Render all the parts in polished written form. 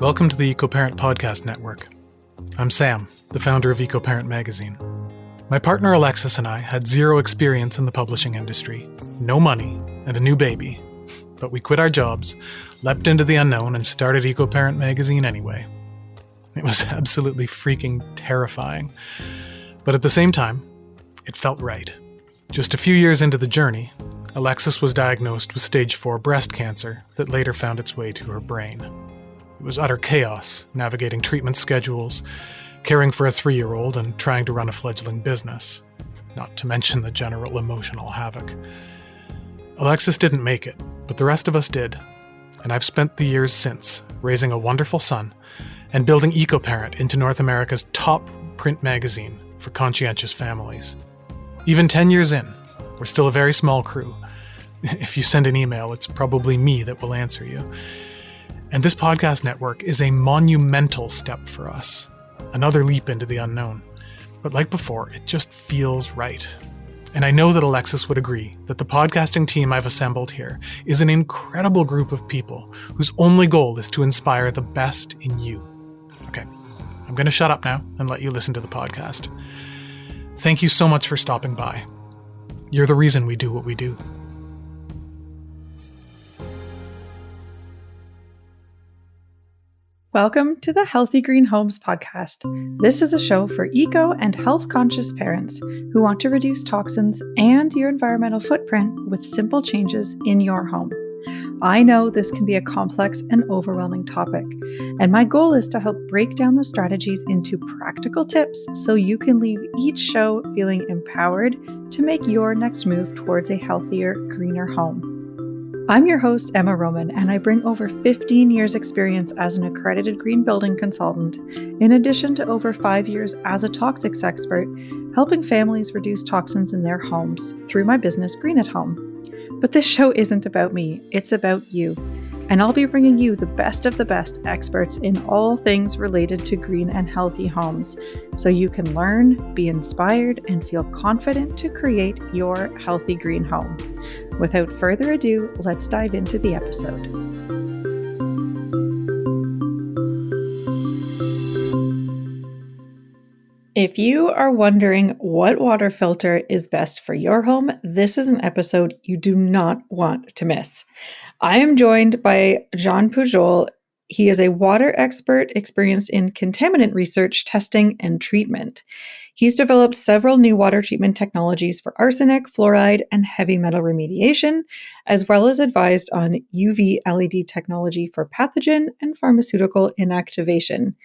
Welcome to the EcoParent Podcast Network. I'm Sam, the founder of EcoParent magazine. My partner Alexis and I had zero experience in the publishing industry, no money, and a new baby. But we quit our jobs, leapt into the unknown, and started EcoParent magazine anyway. It was absolutely freaking terrifying. But at the same time, it felt right. Just a few years into the journey, Alexis was diagnosed with stage 4 breast cancer that later found its way to her brain. It was utter chaos, navigating treatment schedules, caring for a 3-year-old, and trying to run a fledgling business, not to mention the general emotional havoc. Alexis didn't make it, but the rest of us did, and I've spent the years since raising a wonderful son and building EcoParent into North America's top print magazine for conscientious families. Even 10 years in, we're still a very small crew. If you send an email, it's probably me that will answer you. And this podcast network is a monumental step for us, another leap into the unknown. But like before, it just feels right. And I know that Alexis would agree that the podcasting team I've assembled here is an incredible group of people whose only goal is to inspire the best in you. Okay, I'm going to shut up now and let you listen to the podcast. Thank you so much for stopping by. You're the reason we do what we do. Welcome to the Healthy Green Homes podcast. This is a show for eco and health-conscious parents who want to reduce toxins and your environmental footprint with simple changes in your home. I know this can be a complex and overwhelming topic, and my goal is to help break down the strategies into practical tips so you can leave each show feeling empowered to make your next move towards a healthier, greener home. I'm your host, Emma Roman, and I bring over 15 years experience as an accredited green building consultant, in addition to over 5 years as a toxics expert, helping families reduce toxins in their homes through my business, Green at Home. But this show isn't about me, it's about you. And I'll be bringing you the best of the best experts in all things related to green and healthy homes, so you can learn, be inspired, and feel confident to create your healthy green home. Without further ado, let's dive into the episode. If you are wondering what water filter is best for your home, this is an episode you do not want to miss. I am joined by Johnny Pujol. He is a water expert experienced in contaminant research, testing, and treatment. He's developed several new water treatment technologies for arsenic, fluoride, and heavy metal remediation, as well as advised on UV LED technology for pathogen and pharmaceutical inactivation.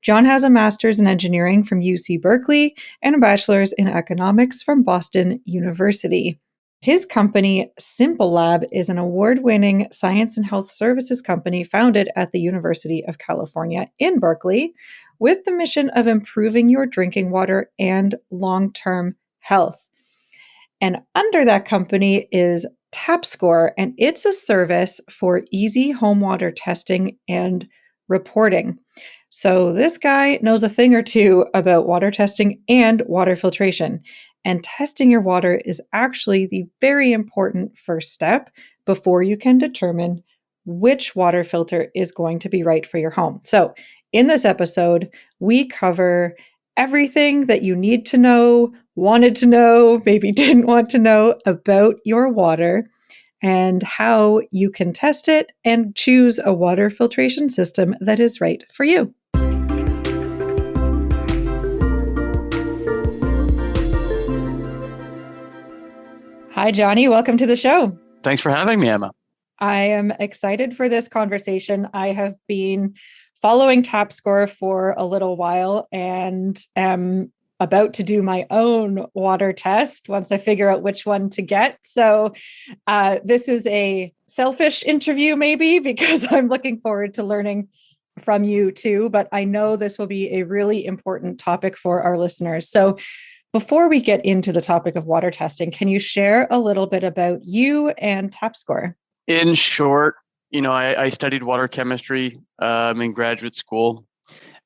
John has a master's in engineering from UC Berkeley and a bachelor's in economics from Boston University. His company, SimpleLab, is an award-winning science and health services company founded at the University of California in Berkeley, with the mission of improving your drinking water and long-term health. And under that company is TapScore, and it's a service for easy home water testing and reporting. So this guy knows a thing or two about water testing and water filtration. And testing your water is actually the very important first step before you can determine which water filter is going to be right for your home. So in this episode, we cover everything that you need to know, wanted to know, maybe didn't want to know about your water, and how you can test it and choose a water filtration system that is right for you. Hi, Johnny. Welcome to the show. Thanks for having me, Emma. I am excited for this conversation. I have been following TapScore for a little while and am about to do my own water test once I figure out which one to get. So this is a selfish interview maybe, because I'm looking forward to learning from you too, but I know this will be a really important topic for our listeners. So before we get into the topic of water testing, can you share a little bit about you and TapScore? In short, I studied water chemistry in graduate school,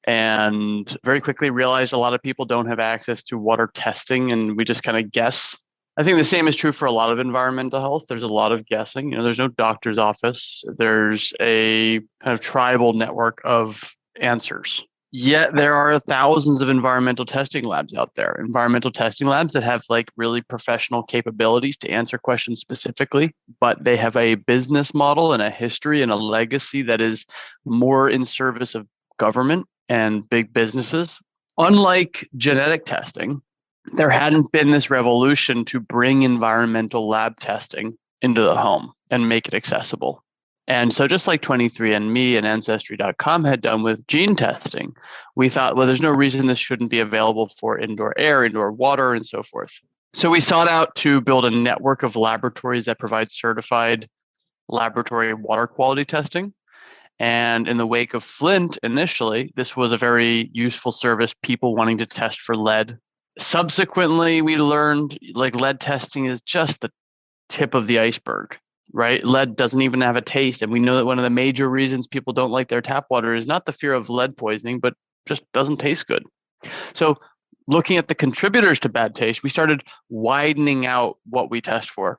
and very quickly realized a lot of people don't have access to water testing, and we just kind of guess I think the same is true for a lot of environmental health. There's a lot of guessing. There's no doctor's office. There's a kind of tribal network of answers. Yet there are thousands of environmental testing labs out there, environmental testing labs that have like really professional capabilities to answer questions specifically, but they have a business model and a history and a legacy that is more in service of government and big businesses. Unlike genetic testing, there hadn't been this revolution to bring environmental lab testing into the home and make it accessible. And so just like 23andMe and Ancestry.com had done with gene testing, we thought, well, there's no reason this shouldn't be available for indoor air, indoor water, and so forth. So we sought out to build a network of laboratories that provide certified laboratory water quality testing. And in the wake of Flint, initially, this was a very useful service, people wanting to test for lead. Subsequently, we learned like lead testing is just the tip of the iceberg, right? Lead doesn't even have a taste. And we know that one of the major reasons people don't like their tap water is not the fear of lead poisoning, but just doesn't taste good. So looking at the contributors to bad taste, we started widening out what we test for.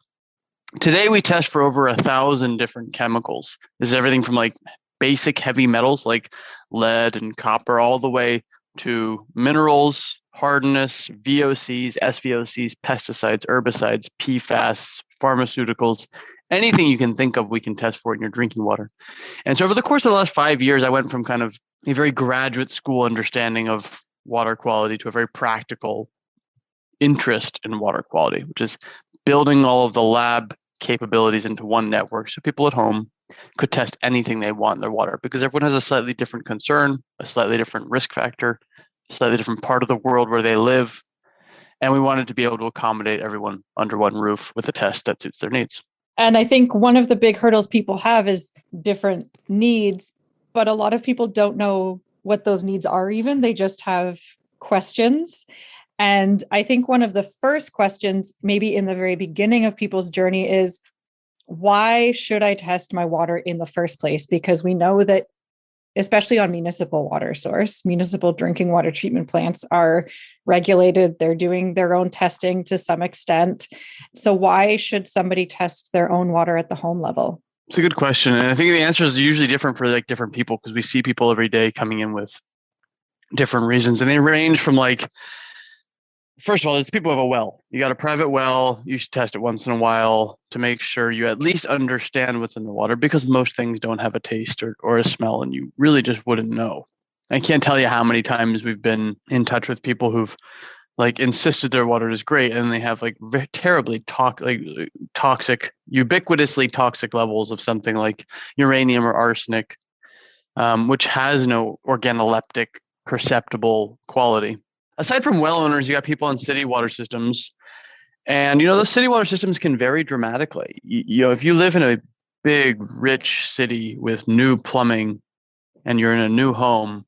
Today, we test for over 1,000 different chemicals. This is everything from like basic heavy metals like lead and copper all the way to minerals, hardness, VOCs, SVOCs, pesticides, herbicides, PFAS, pharmaceuticals, anything you can think of, we can test for in your drinking water. And so over the course of the last 5 years, I went from kind of a very graduate school understanding of water quality to a very practical interest in water quality, which is building all of the lab capabilities into one network so people at home could test anything they want in their water, because everyone has a slightly different concern, a slightly different risk factor, a slightly different part of the world where they live. And we wanted to be able to accommodate everyone under one roof with a test that suits their needs. And I think one of the big hurdles people have is different needs, but a lot of people don't know what those needs are even. They just have questions. And I think one of the first questions, maybe in the very beginning of people's journey, is why should I test my water in the first place? Because we know that, especially on municipal water source, municipal drinking water treatment plants are regulated. They're doing their own testing to some extent. So why should somebody test their own water at the home level? It's a good question. And I think the answer is usually different for like different people, because we see people every day coming in with different reasons. And they range from like, first of all, there's people who have a well. You got a private well, you should test it once in a while to make sure you at least understand what's in the water, because most things don't have a taste or a smell, and you really just wouldn't know. I can't tell you how many times we've been in touch with people who've like insisted their water is great, and they have like very terribly toxic, ubiquitously toxic levels of something like uranium or arsenic, which has no organoleptic perceptible quality. Aside from well owners, you got people on city water systems. And, those city water systems can vary dramatically. If you live in a big, rich city with new plumbing and you're in a new home,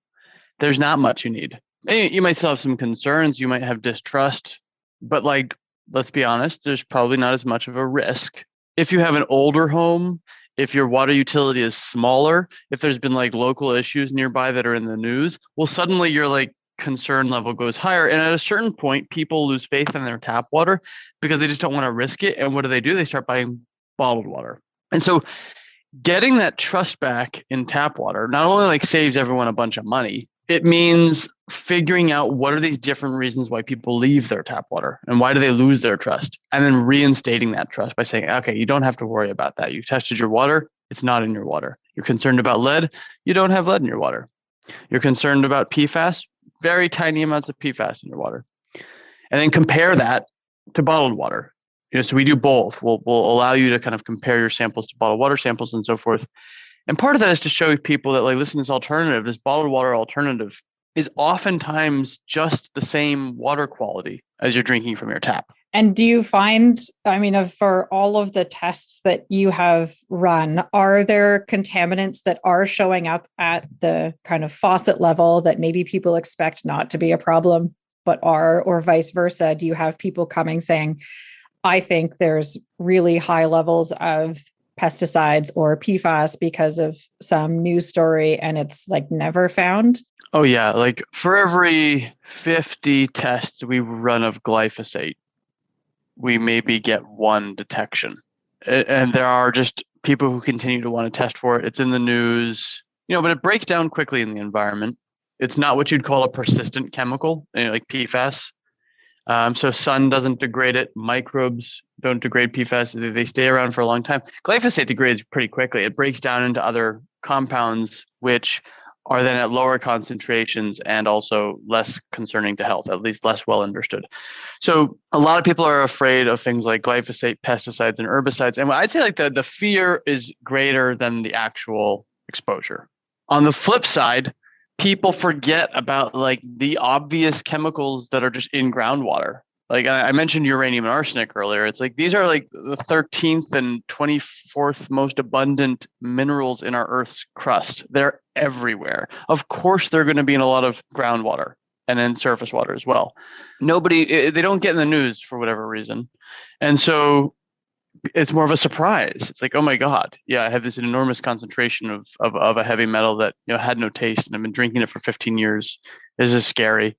there's not much you need. You might still have some concerns. You might have distrust. But let's be honest, there's probably not as much of a risk. If you have an older home, if your water utility is smaller, if there's been like local issues nearby that are in the news, well, suddenly you're like, concern level goes higher. And at a certain point, people lose faith in their tap water because they just don't want to risk it. And what do? They start buying bottled water. And so getting that trust back in tap water not only like saves everyone a bunch of money, it means figuring out what are these different reasons why people leave their tap water and why do they lose their trust, and then reinstating that trust by saying, okay, you don't have to worry about that. You've tested your water. It's not in your water. You're concerned about lead. You don't have lead in your water. You're concerned about PFAS. Very tiny amounts of PFAS in your water. And then compare that to bottled water. So we do both. We'll allow you to kind of compare your samples to bottled water samples and so forth. And part of that is to show people that, like, listen, this alternative, this bottled water alternative is oftentimes just the same water quality as you're drinking from your tap. And do you find, for all of the tests that you have run, are there contaminants that are showing up at the kind of faucet level that maybe people expect not to be a problem, but are, or vice versa? Do you have people coming saying, I think there's really high levels of pesticides or PFAS because of some news story and it's like never found? Oh yeah, like for every 50 tests we run of glyphosate, we maybe get one detection. And there are just people who continue to want to test for it. It's in the news, but it breaks down quickly in the environment. It's not what you'd call a persistent chemical, like PFAS. So sun doesn't degrade it. Microbes don't degrade PFAS. They stay around for a long time. Glyphosate degrades pretty quickly. It breaks down into other compounds, which are then at lower concentrations and also less concerning to health, at least less well understood. So a lot of people are afraid of things like glyphosate, pesticides, and herbicides. And I'd say like the fear is greater than the actual exposure. On the flip side, people forget about like the obvious chemicals that are just in groundwater. Like I mentioned uranium and arsenic earlier. It's like these are like the 13th and 24th most abundant minerals in our Earth's crust. They're everywhere. Of course, they're going to be in a lot of groundwater and then surface water as well. They don't get in the news for whatever reason. And so it's more of a surprise. It's like, oh my God, yeah, I have this enormous concentration of a heavy metal that had no taste, and I've been drinking it for 15 years. This is scary.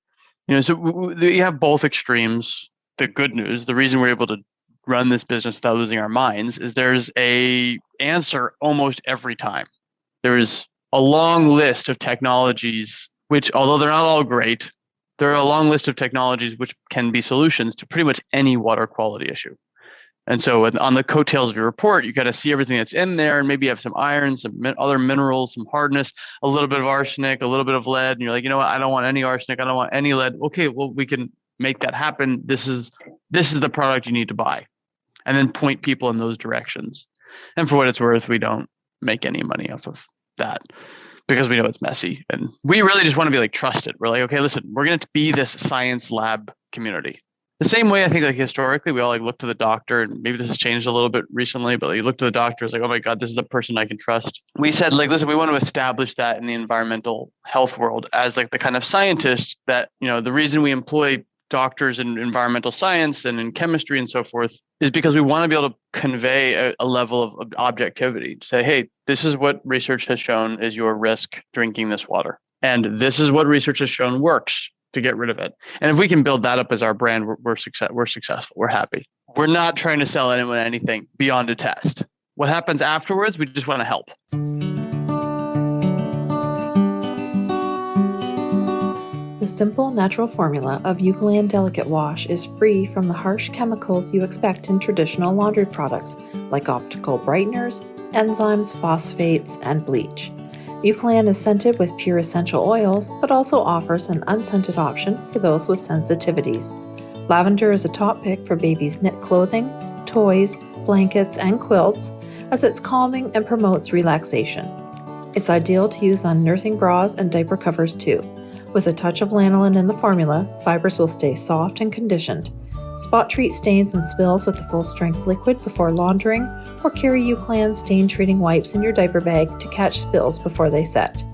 So you have both extremes. The good news, the reason we're able to run this business without losing our minds, is there's a answer almost every time. There's a long list of technologies which, although they're not all great, there are a long list of technologies which can be solutions to pretty much any water quality issue. And so on the coattails of your report, you got to see everything that's in there, and maybe you have some iron, some other minerals, some hardness, a little bit of arsenic, a little bit of lead. And you're like, what? I don't want any arsenic. I don't want any lead. Okay, well, we can make that happen. This is the product you need to buy, and then point people in those directions. And for what it's worth, we don't make any money off of that because we know it's messy. And we really just want to be like trusted. We're like, okay, listen, we're going to be this science lab community. The same way I think like historically we all like look to the doctor, and maybe this has changed a little bit recently, but you look to the doctor, it's like, oh my God, this is the person I can trust. We said like, listen, we want to establish that in the environmental health world as like the kind of scientist that, the reason we employ doctors in environmental science and in chemistry and so forth is because we want to be able to convey a level of objectivity. Say, hey, this is what research has shown is your risk drinking this water. And this is what research has shown works to get rid of it. And if we can build that up as our brand, we're successful. We're happy. We're not trying to sell anyone anything beyond a test. What happens afterwards, we just want to help. The simple natural formula of Eucalan Delicate Wash is free from the harsh chemicals you expect in traditional laundry products like optical brighteners, enzymes, phosphates, and bleach. Eucalan is scented with pure essential oils, but also offers an unscented option for those with sensitivities. Lavender is a top pick for babies' knit clothing, toys, blankets, and quilts, as it's calming and promotes relaxation. It's ideal to use on nursing bras and diaper covers too. With a touch of lanolin in the formula, fibers will stay soft and conditioned. Spot treat stains and spills with the full-strength liquid before laundering, or carry Eucalan stain-treating wipes in your diaper bag to catch spills before they set.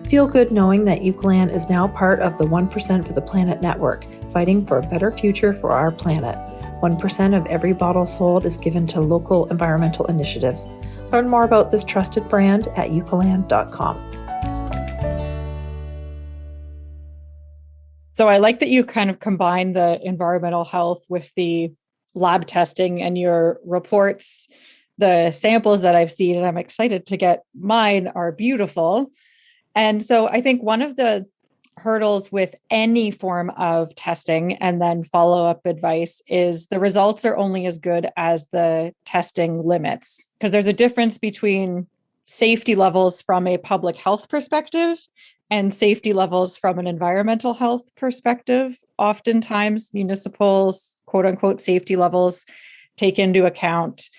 Feel good knowing that Eucalan is now part of the 1% for the Planet network, fighting for a better future for our planet. 1% of every bottle sold is given to local environmental initiatives. Learn more about this trusted brand at eucalan.com. So I like that you kind of combine the environmental health with the lab testing and your reports. The samples that I've seen, and I'm excited to get mine, are beautiful. And so I think one of the hurdles with any form of testing and then follow-up advice is the results are only as good as the testing limits, because there's a difference between safety levels from a public health perspective and safety levels from an environmental health perspective. Oftentimes, municipal quote unquote safety levels take into account,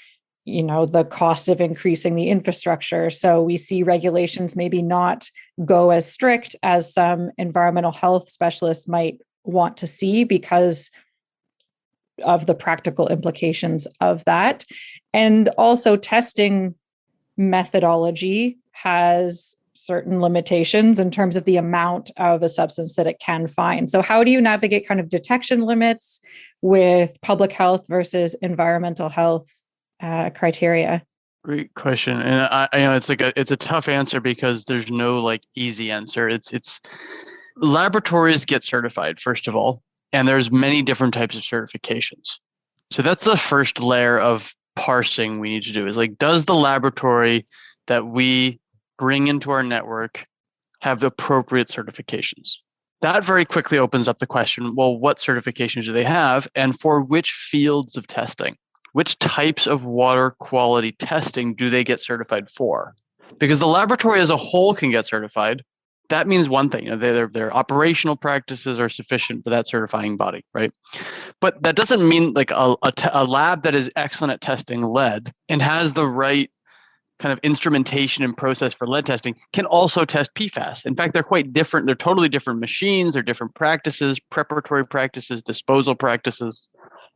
the cost of increasing the infrastructure. So we see regulations maybe not go as strict as some environmental health specialists might want to see because of the practical implications of that. And also testing methodology has certain limitations in terms of the amount of a substance that it can find. So how do you navigate kind of detection limits with public health versus environmental health criteria? Great question. And it's a tough answer because there's no like easy answer. It's laboratories get certified, first of all, and there's many different types of certifications. So that's the first layer of parsing we need to do is like, does the laboratory that we bring into our network have the appropriate certifications? That very quickly opens up the question, well, what certifications do they have and for which fields of testing? Which types of water quality testing do they get certified for? Because the laboratory as a whole can get certified. That means one thing, their operational practices are sufficient for that certifying body, right? But that doesn't mean like a lab that is excellent at testing lead and has the right kind of instrumentation and process for lead testing can also test PFAS. In fact, they're quite different. They're totally different machines. They're different practices, preparatory practices, disposal practices.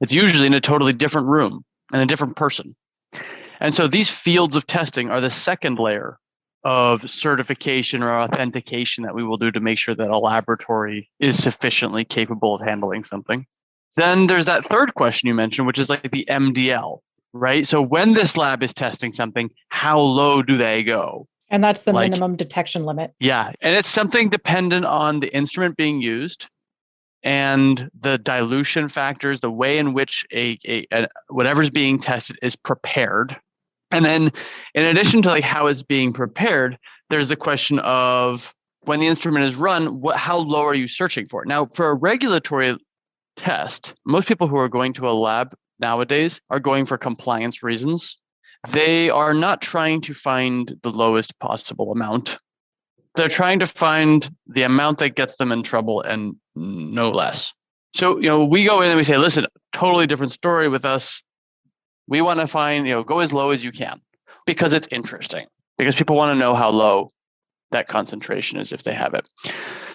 It's usually in a totally different room and a different person. And so these fields of testing are the second layer of certification or authentication that we will do to make sure that a laboratory is sufficiently capable of handling something. Then there's that third question you mentioned, which is like the MDL. Right. So when this lab is testing something, how low do they go? And that's the minimum detection limit. Yeah. And it's something dependent on the instrument being used and the dilution factors, the way in which whatever's being tested is prepared. And then in addition to like how it's being prepared, there's the question of when the instrument is run, how low are you searching for? Now, for a regulatory test, most people who are going to a lab nowadays are going for compliance reasons. They are not trying to find the lowest possible amount. They're trying to find the amount that gets them in trouble and no less. So, we go in and we say, listen, totally different story with us. We want to find, go as low as you can because it's interesting, because people want to know how low that concentration is if they have it.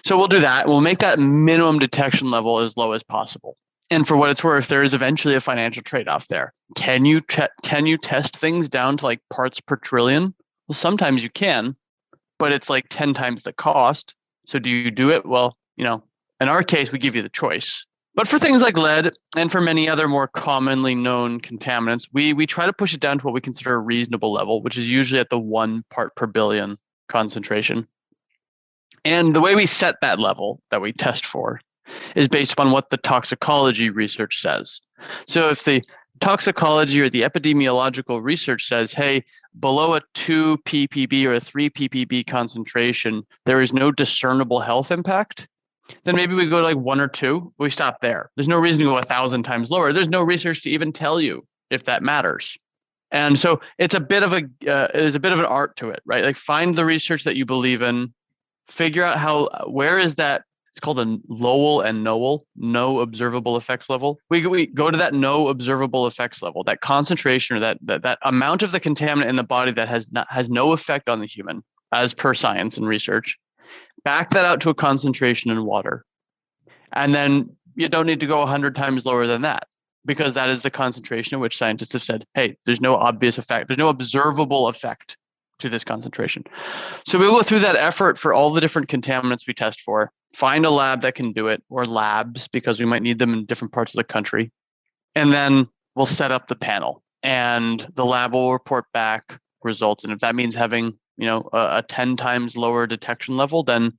So we'll do that. We'll make that minimum detection level as low as possible. And for what it's worth, there is eventually a financial trade-off there. Can you test things down to like parts per trillion? Well, sometimes you can, but it's like 10 times the cost. So do you do it? Well, in our case, we give you the choice. But for things like lead and for many other more commonly known contaminants, we try to push it down to what we consider a reasonable level, which is usually at the 1 part per billion concentration. And the way we set that level that we test for is based upon what the toxicology research says. So if the toxicology or the epidemiological research says, hey, below a 2 ppb or a 3 ppb concentration, there is no discernible health impact, then maybe we go to like 1 or 2. We stop there. There's no reason to go 1,000 times lower. There's no research to even tell you if that matters. And so it's a bit of an art to it, right? Like find the research that you believe in, figure out where is that. It's called a Lowell and Noel, no observable effects level. We go to that no observable effects level, that concentration or that amount of the contaminant in the body that has no effect on the human, as per science and research. Back that out to a concentration in water. And then you don't need to go 100 times lower than that, because that is the concentration at which scientists have said, hey, there's no obvious effect. There's no observable effect to this concentration. So we go through that effort for all the different contaminants we test for, find a lab that can do it, or labs, because we might need them in different parts of the country. And then we'll set up the panel and the lab will report back results. And if that means having, a 10 times lower detection level than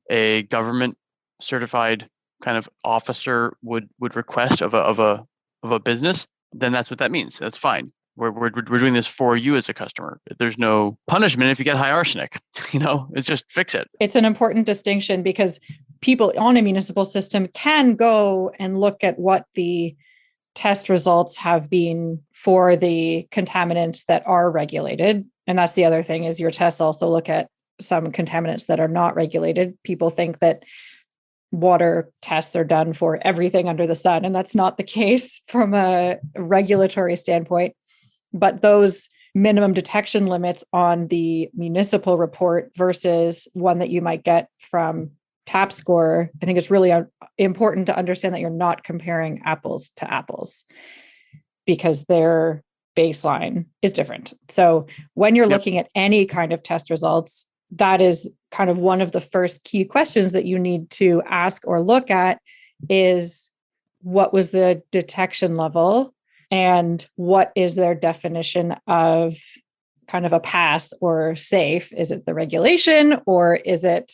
a government certified kind of officer would request of a business, then that's what that means. That's fine. We're doing this for you as a customer. There's no punishment if you get high arsenic. It's just fix it. It's an important distinction because people on a municipal system can go and look at what the test results have been for the contaminants that are regulated. And that's the other thing is your tests also look at some contaminants that are not regulated. People think that water tests are done for everything under the sun, and that's not the case from a regulatory standpoint. But those minimum detection limits on the municipal report versus one that you might get from TAP score, I think it's really important to understand that you're not comparing apples to apples because their baseline is different. So when you're looking at any kind of test results, that is kind of one of the first key questions that you need to ask or look at is what was the detection level and what is their definition of kind of a pass or safe? Is it the regulation or is it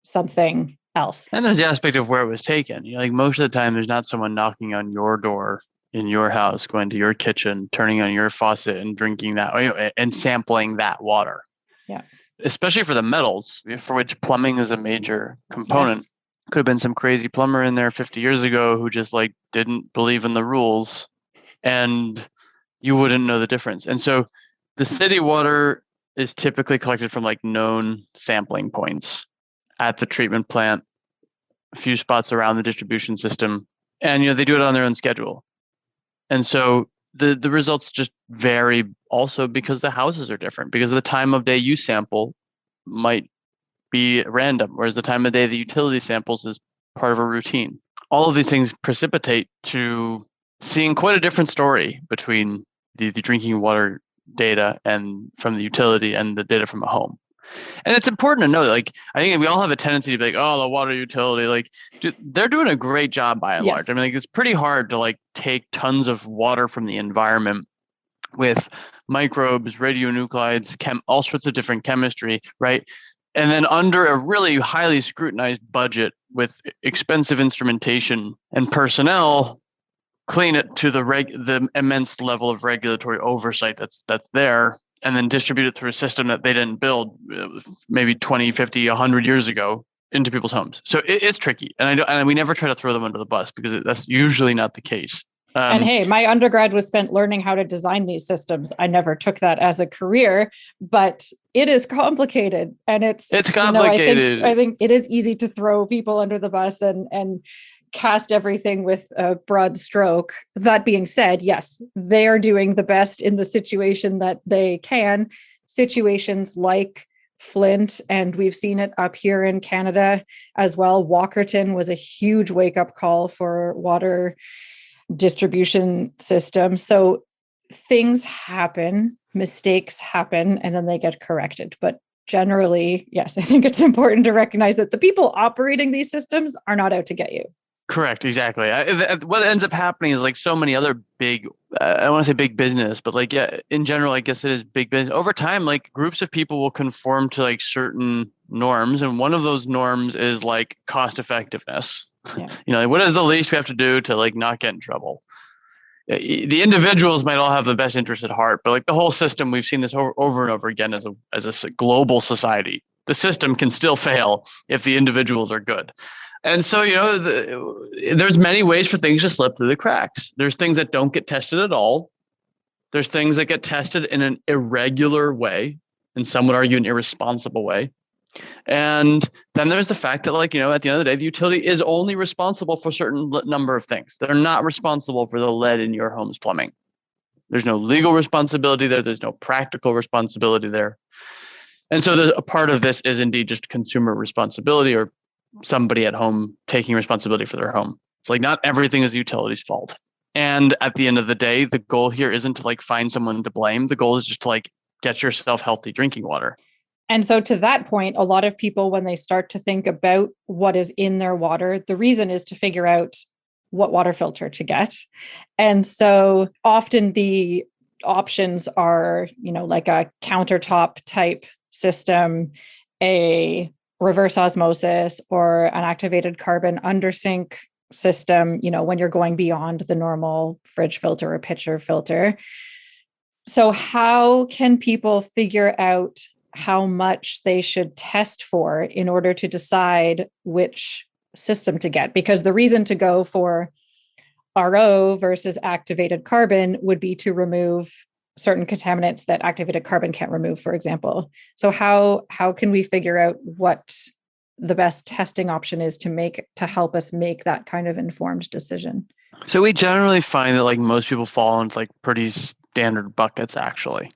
something else? And there's the aspect of where it was taken. Like most of the time, there's not someone knocking on your door, in your house, going to your kitchen, turning on your faucet and drinking that, and sampling that water. Yeah. Especially for the metals, for which plumbing is a major component. Yes. Could have been some crazy plumber in there 50 years ago who just like didn't believe in the rules, and you wouldn't know the difference. And so the city water is typically collected from like known sampling points at the treatment plant, a few spots around the distribution system, and they do it on their own schedule. And so the results just vary also because the houses are different, because the time of day you sample might be random, whereas the time of day the utility samples is part of a routine. All of these things precipitate to seeing quite a different story between the drinking water data and from the utility and the data from a home. And it's important to know that, like, I think we all have a tendency to be like, oh, the water utility, like, they're doing a great job by and large. I mean, like, it's pretty hard to like take tons of water from the environment with microbes, radionuclides, all sorts of different chemistry, right? And then under a really highly scrutinized budget with expensive instrumentation and personnel, clean it to the immense level of regulatory oversight that's there, and then distribute it through a system that they didn't build maybe 20, 50, 100 years ago into people's homes. So it's tricky. And we never try to throw them under the bus because that's usually not the case. And hey, my undergrad was spent learning how to design these systems. I never took that as a career, but it is complicated. And it's complicated. I think it is easy to throw people under the bus and cast everything with a broad stroke. That being said, yes, they are doing the best in the situation that they can. Situations like Flint, and we've seen it up here in Canada as well. Walkerton was a huge wake-up call for water distribution system. So things happen, mistakes happen, and then they get corrected. But generally, yes, I think it's important to recognize that the people operating these systems are not out to get you. Correct. Exactly. What ends up happening is like so many other big, I don't want to say big business, but like, yeah, in general, I guess it is big business. Over time, like groups of people will conform to like certain norms. And one of those norms is like cost effectiveness. Yeah. Like, what is the least we have to do to like not get in trouble? The individuals might all have the best interest at heart, but like the whole system, we've seen this over and over again as a global society. The system can still fail if the individuals are good. And so, there's many ways for things to slip through the cracks. There's things that don't get tested at all. There's things that get tested in an irregular way, and some would argue an irresponsible way. And then there's the fact that, like, at the end of the day, the utility is only responsible for a certain number of things. They're not responsible for the lead in your home's plumbing. There's no legal responsibility there. There's no practical responsibility there. And so a part of this is indeed just consumer responsibility, or somebody at home taking responsibility for their home. It's like not everything is the utility's fault. And at the end of the day, the goal here isn't to like find someone to blame. The goal is just to like get yourself healthy drinking water. And so to that point, a lot of people, when they start to think about what is in their water, the reason is to figure out what water filter to get. And so often the options are, like a countertop type system, a reverse osmosis, or an activated carbon undersink system, when you're going beyond the normal fridge filter or pitcher filter. So how can people figure out how much they should test for in order to decide which system to get? Because the reason to go for RO versus activated carbon would be to remove certain contaminants that activated carbon can't remove, for example. So how can we figure out what the best testing option is to help us make that kind of informed decision? So we generally find that like most people fall into like pretty standard buckets, actually.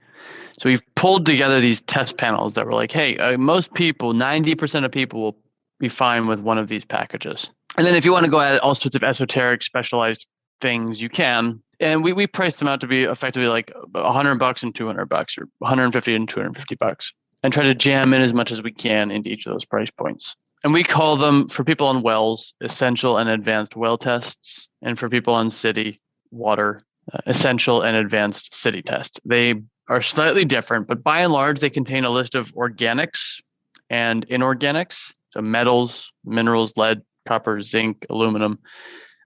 So we've pulled together these test panels that were like, hey, most people, 90% of people will be fine with one of these packages. And then if you want to go at all sorts of esoteric specialized things, you can. And we priced them out to be effectively like $100 and $200, or $150 and $250, and try to jam in as much as we can into each of those price points. And we call them, for people on wells, essential and advanced well tests, and for people on city water, essential and advanced city tests. They are slightly different, but by and large, they contain a list of organics and inorganics, so metals, minerals, lead, copper, zinc, aluminum,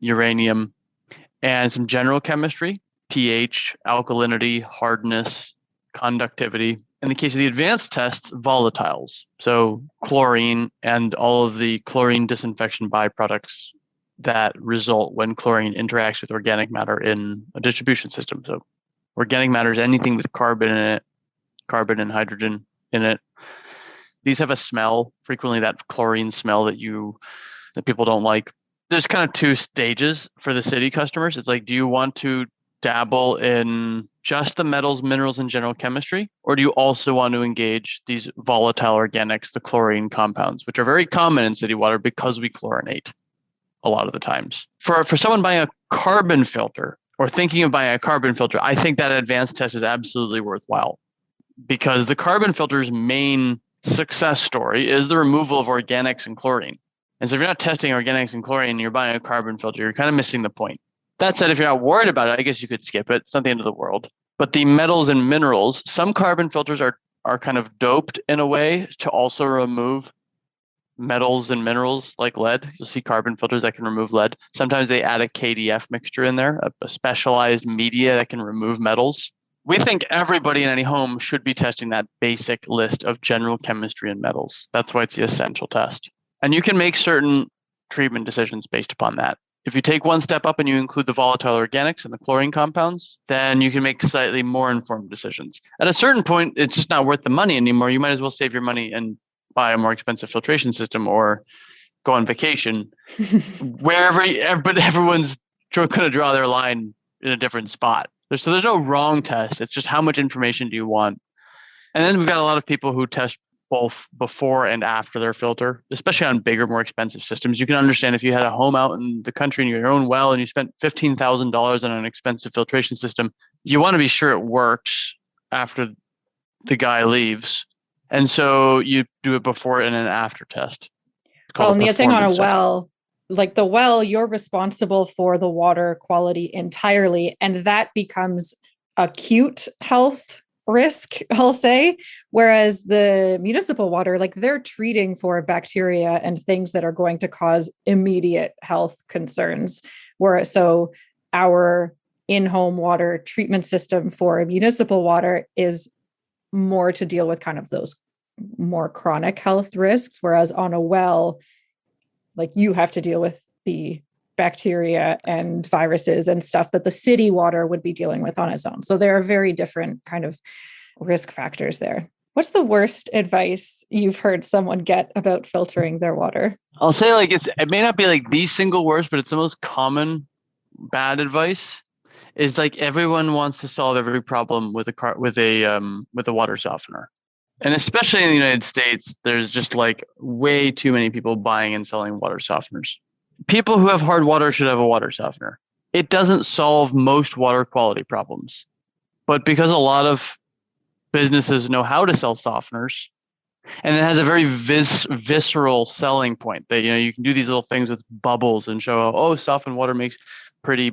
uranium. and some general chemistry, pH, alkalinity, hardness, conductivity. In the case of the advanced tests, volatiles. So chlorine and all of the chlorine disinfection byproducts that result when chlorine interacts with organic matter in a distribution system. So organic matter is anything with carbon in it, carbon and hydrogen in it. These have a smell, frequently that chlorine smell that people don't like. There's kind of two stages for the city customers. It's like, do you want to dabble in just the metals, minerals, and general chemistry? Or do you also want to engage these volatile organics, the chlorine compounds, which are very common in city water because we chlorinate a lot of the times. For someone buying a carbon filter or thinking of buying a carbon filter, I think that advanced test is absolutely worthwhile, because the carbon filter's main success story is the removal of organics and chlorine. And so if you're not testing organics and chlorine and you're buying a carbon filter, you're kind of missing the point. That said, if you're not worried about it, I guess you could skip it. It's not the end of the world. But the metals and minerals, some carbon filters are kind of doped in a way to also remove metals and minerals like lead. You'll see carbon filters that can remove lead. Sometimes they add a KDF mixture in there, a specialized media that can remove metals. We think everybody in any home should be testing that basic list of general chemistry and metals. That's why it's the essential test. And you can make certain treatment decisions based upon that. If you take one step up and you include the volatile organics and the chlorine compounds, then you can make slightly more informed decisions. At a certain point, it's just not worth the money anymore. You might as well save your money and buy a more expensive filtration system or go on vacation but everyone's going to draw their line in a different spot. So there's no wrong test. It's just how much information do you want? And then we've got a lot of people who test both before and after their filter, especially on bigger, more expensive systems. You can understand if you had a home out in the country in your own well and you spent $15,000 on an expensive filtration system, you want to be sure it works after the guy leaves. And so you do it before and an after test. Well, and the thing on a well, like the well, you're responsible for the water quality entirely. And that becomes acute health risk, I'll say. Whereas the municipal water, like they're treating for bacteria and things that are going to cause immediate health concerns. So our in-home water treatment system for municipal water is more to deal with kind of those more chronic health risks. Whereas on a well, like you have to deal with the bacteria and viruses and stuff that the city water would be dealing with on its own. So there are very different kind of risk factors there. What's the worst advice you've heard someone get about filtering their water? I'll say it may not be like the single worst, but it's the most common bad advice. Is like everyone wants to solve every problem with a water softener. And especially in the United States, there's just like way too many people buying and selling water softeners. People who have hard water should have a water softener. It doesn't solve most water quality problems. But because a lot of businesses know how to sell softeners, and it has a very visceral selling point that, you can do these little things with bubbles and show, softened water makes pretty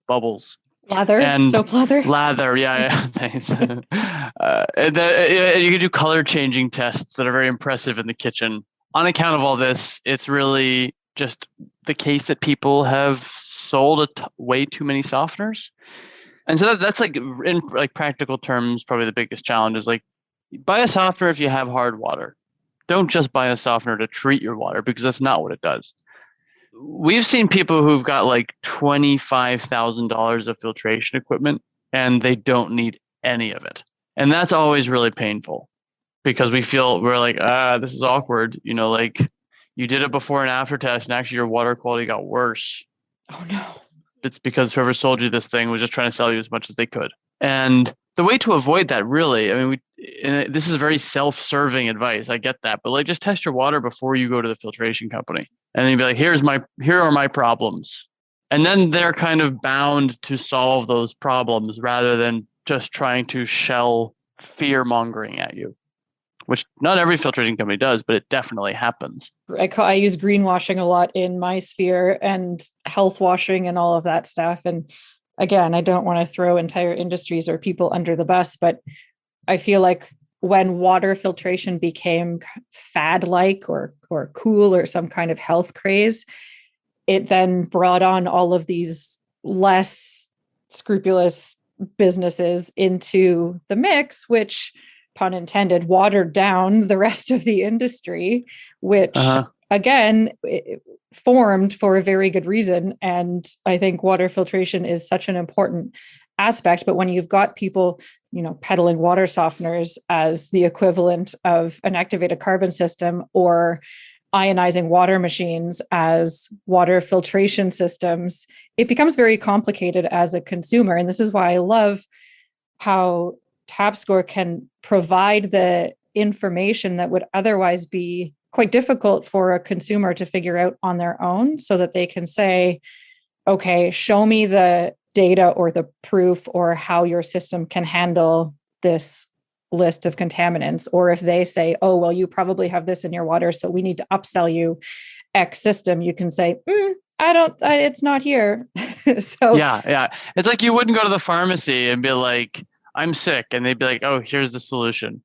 bubbles. Soap lather. Lather, yeah. Thanks. And you can do color changing tests that are very impressive in the kitchen. On account of all this, it's really just the case that people have sold way too many softeners. And so that's like, in like practical terms, probably the biggest challenge is like, buy a softener if you have hard water. Don't just buy a softener to treat your water, because that's not what it does. We've seen people who've got like $25,000 of filtration equipment and they don't need any of it. And that's always really painful, because we're like, this is awkward. Like you did it before and after test and actually your water quality got worse. Oh no. It's because whoever sold you this thing was just trying to sell you as much as they could. And the way to avoid that, really, this is very self-serving advice. I get that, but like just test your water before you go to the filtration company. And then you'd be like, here are my problems. And then they're kind of bound to solve those problems rather than just trying to shell fear mongering at you, which not every filtration company does, but it definitely happens. I use greenwashing a lot in my sphere and health washing and all of that stuff. And again, I don't want to throw entire industries or people under the bus, but I feel like when water filtration became fad-like or cool or some kind of health craze, it then brought on all of these less scrupulous businesses into the mix, which, pun intended, watered down the rest of the industry, which again, formed for a very good reason. And I think water filtration is such an important aspect. But when you've got people, peddling water softeners as the equivalent of an activated carbon system, or ionizing water machines as water filtration systems, it becomes very complicated as a consumer. And this is why I love how TapScore can provide the information that would otherwise be quite difficult for a consumer to figure out on their own, so that they can say, okay, show me the data or the proof or how your system can handle this list of contaminants. Or if they say, oh, well, you probably have this in your water, so we need to upsell you X system, you can say, it's not here. So yeah. It's like you wouldn't go to the pharmacy and be like, I'm sick. And they'd be like, oh, here's the solution.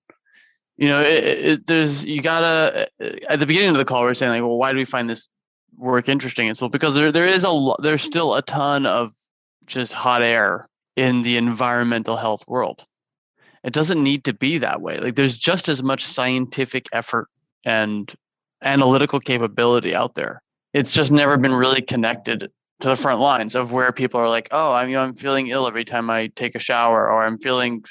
There's, you gotta, at the beginning of the call, we were saying like, well, why do we find this work interesting? It's well, because there's still a ton of just hot air in the environmental health world. It doesn't need to be that way. Like, there's just as much scientific effort and analytical capability out there. It's just never been really connected to the front lines of where people are like, oh, I'm feeling ill every time I take a shower, or I'm feeling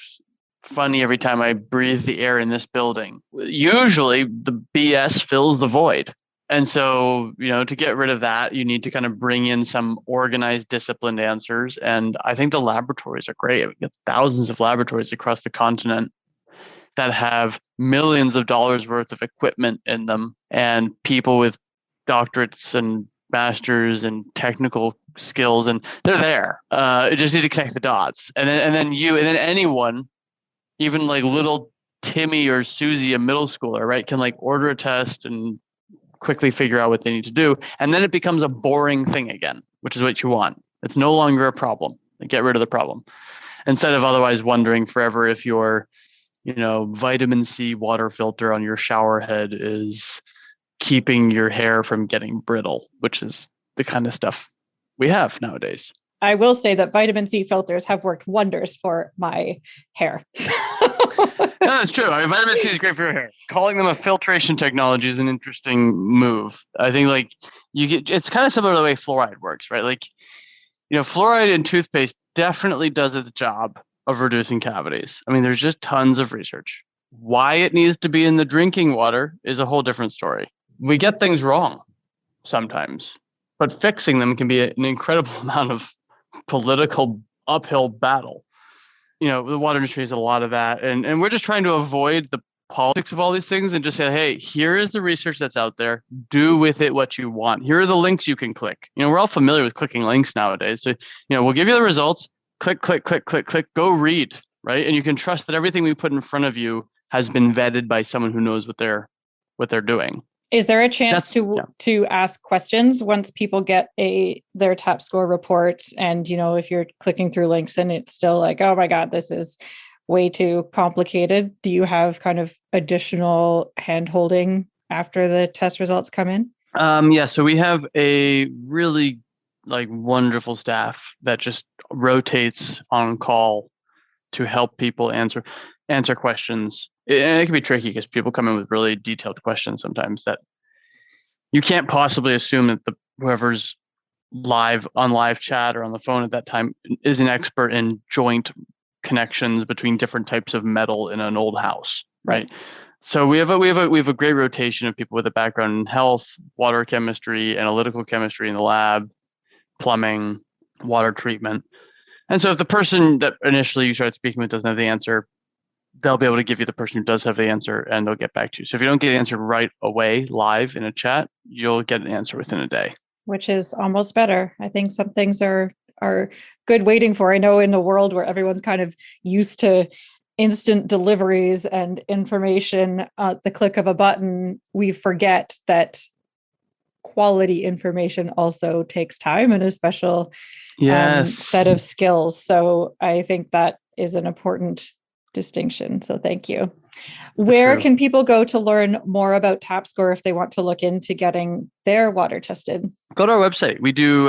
funny every time I breathe the air in this building. Usually the BS fills the void. And so, to get rid of that, you need to kind of bring in some organized, disciplined answers. And I think the laboratories are great. We get thousands of laboratories across the continent that have millions of dollars worth of equipment in them, and people with doctorates and masters and technical skills, and they're there. You just need to connect the dots. And then anyone, even like little Timmy or Susie, a middle schooler, right, can like order a test and quickly figure out what they need to do. And then it becomes a boring thing again, which is what you want. It's no longer a problem. Get rid of the problem, instead of otherwise wondering forever if your, vitamin C water filter on your shower head is keeping your hair from getting brittle, which is the kind of stuff we have nowadays. I will say that vitamin C filters have worked wonders for my hair. No, that's true. Vitamin C is great for your hair. Calling them a filtration technology is an interesting move. I think it's kind of similar to the way fluoride works, right? Fluoride in toothpaste definitely does its job of reducing cavities. There's just tons of research. Why it needs to be in the drinking water is a whole different story. We get things wrong sometimes, but fixing them can be an incredible amount of political uphill battle. The water industry has a lot of that. And we're just trying to avoid the politics of all these things and just say, hey, here is the research that's out there. Do with it what you want. Here are the links you can click. We're all familiar with clicking links nowadays. So, we'll give you the results. Click, click, click, click, click. Go read, right? And you can trust that everything we put in front of you has been vetted by someone who knows what they're doing. Is there a chance to ask questions once people get their TapScore report? And, if you're clicking through links and it's still like, oh my God, this is way too complicated. Do you have kind of additional hand-holding after the test results come in? Yeah. So we have a really wonderful staff that just rotates on call to help people answer questions. And it can be tricky because people come in with really detailed questions sometimes that you can't possibly assume that whoever's on live chat or on the phone at that time is an expert in joint connections between different types of metal in an old house, right? So we have a great rotation of people with a background in health, water chemistry, analytical chemistry in the lab, plumbing, water treatment. And so if the person that initially you started speaking with doesn't have the answer, they'll be able to give you the person who does have the answer, and they'll get back to you. So if you don't get the answer right away, live in a chat, you'll get an answer within a day. Which is almost better. I think some things are good waiting for. I know in a world where everyone's kind of used to instant deliveries and information at the click of a button, we forget that quality information also takes time and a special set of skills. So I think that is an important distinction. So thank you. Where can people go to learn more about TapScore if they want to look into getting their water tested? Go to our website. We do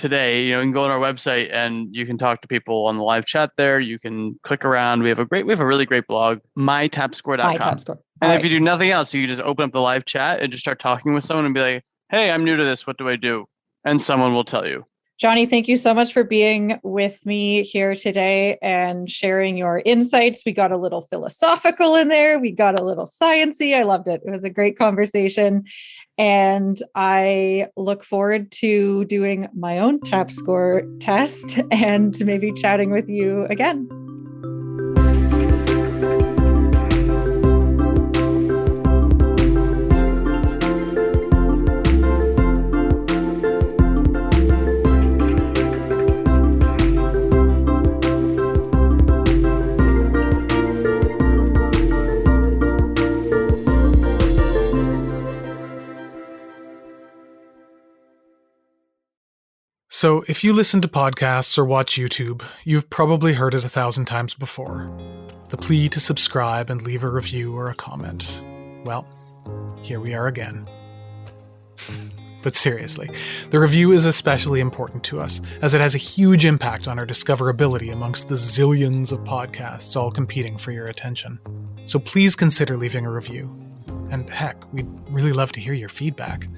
today, you can go on our website and you can talk to people on the live chat there. You can click around. We have a really great blog, mytapscore.com. MyTapscore. And if you do nothing else, you can just open up the live chat and just start talking with someone and be like, hey, I'm new to this. What do I do? And someone will tell you. Johnny, thank you so much for being with me here today and sharing your insights. We got a little philosophical in there. We got a little sciencey. I loved it. It was a great conversation. And I look forward to doing my own TAP score test and maybe chatting with you again. So, if you listen to podcasts or watch YouTube, you've probably heard it 1,000 times before. The plea to subscribe and leave a review or a comment. Well, here we are again. But seriously, the review is especially important to us, as it has a huge impact on our discoverability amongst the zillions of podcasts all competing for your attention. So please consider leaving a review. And heck, we'd really love to hear your feedback.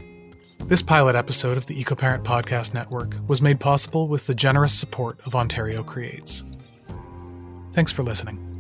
This pilot episode of the EcoParent Podcast Network was made possible with the generous support of Ontario Creates. Thanks for listening.